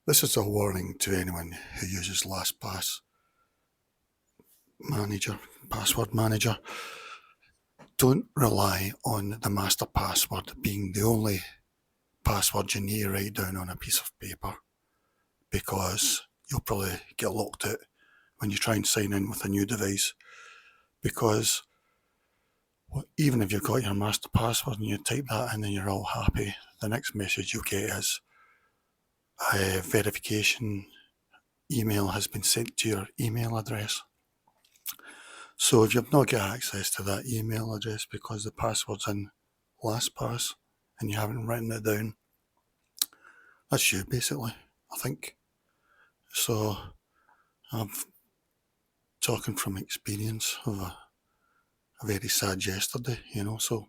This is a warning to anyone who uses Lastpass manager, password manager. Don't rely on the master password being the only password you need to write down on a piece of paper, because you'll probably get locked out when you try and sign in with a new device. Because even if you've got your master password and you type that in and you're all happy, the next message you'll get is a verification email has been sent to your email address. So if you've not got access to that email address because the password's in Lastpass and you haven't written it down, that's you basically, I think. So I'm talking from experience of a very sad yesterday, so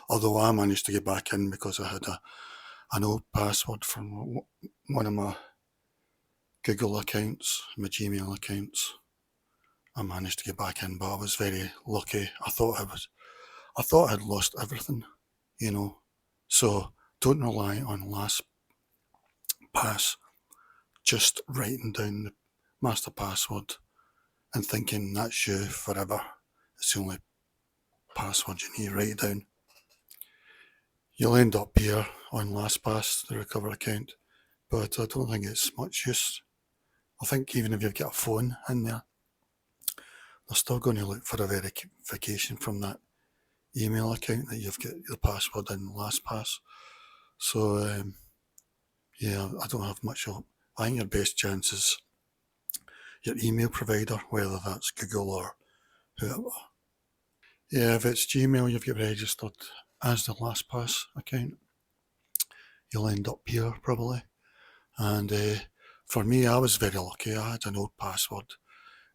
although I managed to get back in because I had an old password from one of my Google accounts, my Gmail accounts, I managed to get back in, but I was very lucky. I thought I'd lost everything, So don't rely on Lastpass just writing down the master password and thinking that's you forever. It's the only password you need to write down. You'll end up here on Lastpass, the recover account, but I don't think it's much use. I think even if you've got a phone in there, they're still going to look for a verification from that email account that you've got the password in Lastpass. So, I don't have much hope. I think your best chance is your email provider, whether that's Google or whoever. Yeah, if it's Gmail you've got registered as the Lastpass account, you'll end up here probably. And for me, I was very lucky. I had an old password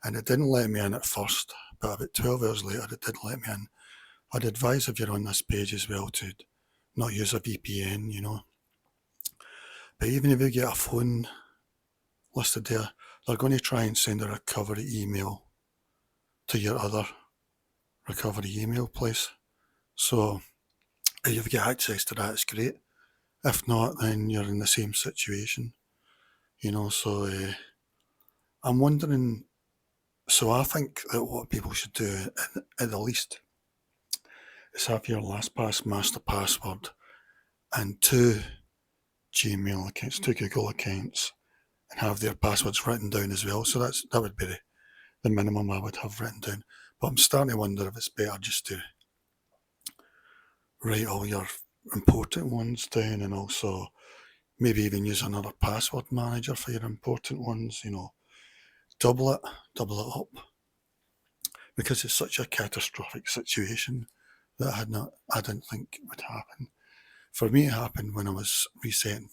and it didn't let me in at first, but about 12 hours later it did let me in. I'd advise if you're on this page as well to not use a VPN, But even if you get a phone listed there, they're going to try and send a recovery email to your other recovery email place. So if you've got access to that, it's great. If not, then you're in the same situation, So I'm wondering, so I think that what people should do at the least is have your Lastpass master password and 2 Gmail accounts, 2 Google accounts, and have their passwords written down as well. So that would be the minimum I would have written down. But I'm starting to wonder if it's better just to write all your important ones down and also maybe even use another password manager for your important ones, double it up. Because it's such a catastrophic situation that I didn't think would happen. For me, it happened when I was resetting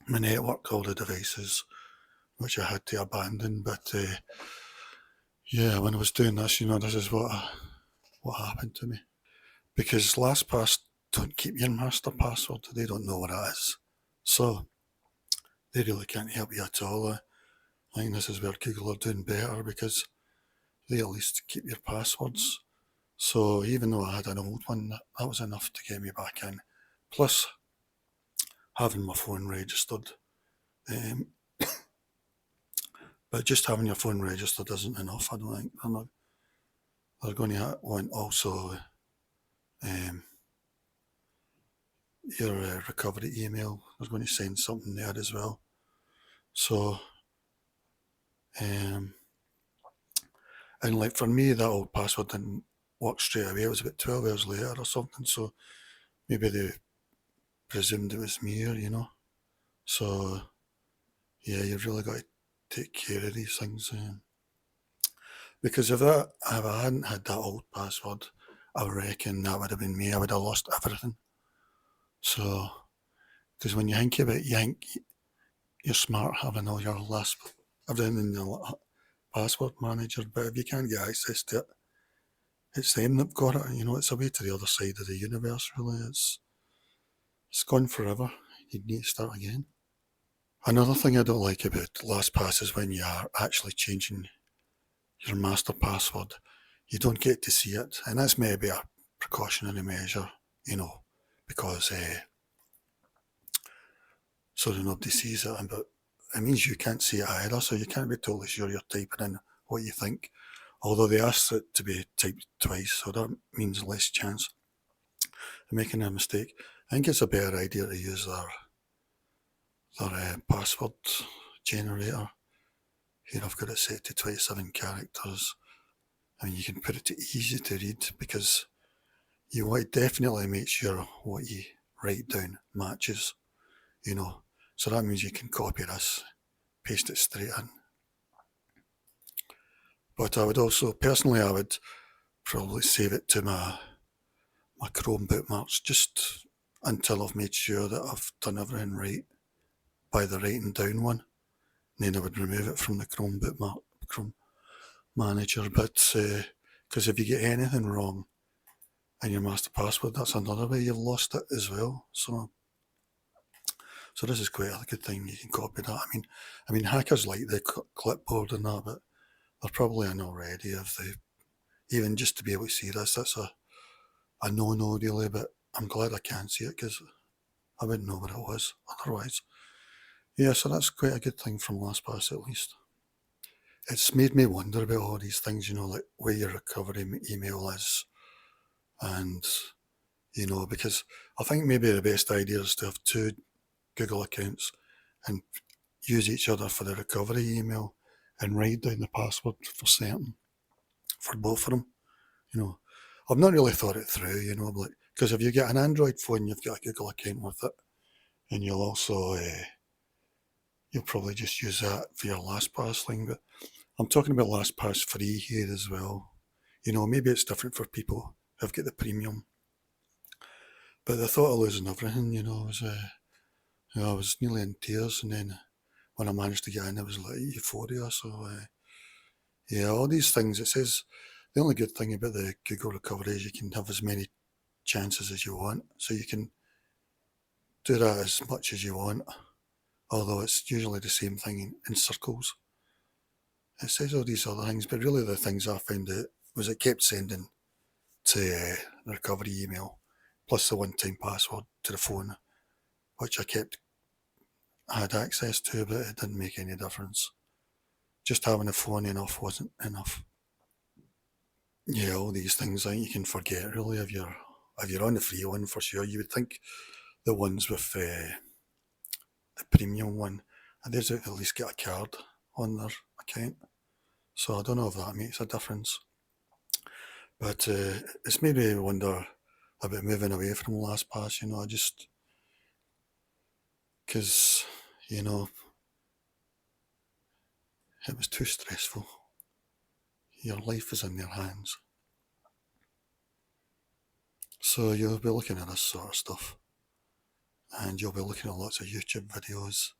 my network, all the devices, which I had to abandon. But when I was doing this, this is what happened to me. Because Lastpass don't keep your master password, they don't know what it is. So they really can't help you at all. I think this is where Google are doing better because they at least keep your passwords. So even though I had an old one, that was enough to get me back in. Plus, having my phone registered. But just having your phone registered isn't enough, I don't think. They're going to want also your recovery email. They're going to send something there as well. So, and like for me, that old password didn't work straight away. It was about 12 hours later or something. So maybe they presumed it was me, So, you've really got to take care of these things. Because if I hadn't had that old password, I reckon that would have been me. I would have lost everything. So, because when you think about it, you think you're smart having all your everything in your password manager, but if you can't get access to it, it's them that've got it. It's a way to the other side of the universe, really. It's gone forever. You need to start again. Another thing I don't like about Lastpass is when you are actually changing your master password, you don't get to see it. And that's maybe a precautionary measure, because so that nobody sees it. But it means you can't see it either, so you can't be totally sure you're typing in what you think. Although they ask it to be typed twice, so that means less chance of making a mistake. I think it's a better idea to use their password generator. Here I've got it set to 27 characters. I mean, you can put it to easy to read because you want to definitely make sure what you write down matches, So that means you can copy this, paste it straight in. But I would also, personally, I would probably save it to my Chrome bookmarks just until I've made sure that I've done everything right by the writing down one. And then I would remove it from the Chrome manager. But because if you get anything wrong in your master password, that's another way you've lost it as well. So this is quite a good thing. You can copy that. I mean, hackers like the clipboard and that, but they're probably in already. If they even just to be able to see this, that's a no-no really. But I'm glad I can see it because I wouldn't know what it was otherwise. Yeah, so that's quite a good thing from Lastpass at least. It's made me wonder about all these things, like where your recovery email is, and because I think maybe the best idea is to have two Google accounts and use each other for the recovery email and write down the password for both of them. I've not really thought it through, because if you get an Android phone, you've got a Google account with it, and you'll also you'll probably just use that for your LastPass thing. But I'm talking about LastPass free here as well. Maybe it's different for people who've got the premium. But the thought of losing everything, I was nearly in tears, and then when I managed to get in, it was like euphoria. So yeah, all these things. It says the only good thing about the Google recovery is you can have as many chances as you want, so you can do that as much as you want. Although it's usually the same thing in circles. It says all these other things, but really the things I found out was it kept sending to the recovery email, plus the one-time password to the phone, which I had access to, but it didn't make any difference. Just having the phone enough wasn't enough. Yeah, all these things you can forget really if you're on the free one for sure. You would think the ones with the premium one, and they've at least get a card on their account. So I don't know if that makes a difference. But it's made me wonder about moving away from Lastpass, because, it was too stressful. Your life is in their hands. So you'll be looking at this sort of stuff, and you'll be looking at lots of YouTube videos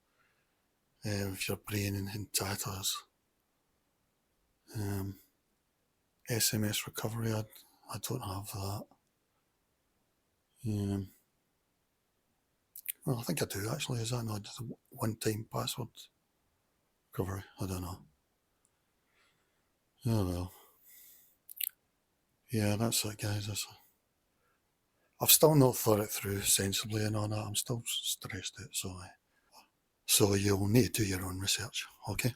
with your brain in tatters. SMS recovery, I don't have that. Well, I think I do actually. Is that not just a one-time password recovery? I don't know. Oh well. Yeah, that's it, guys. I've still not thought it through sensibly and all that. I'm still stressed out, so you'll need to do your own research, okay?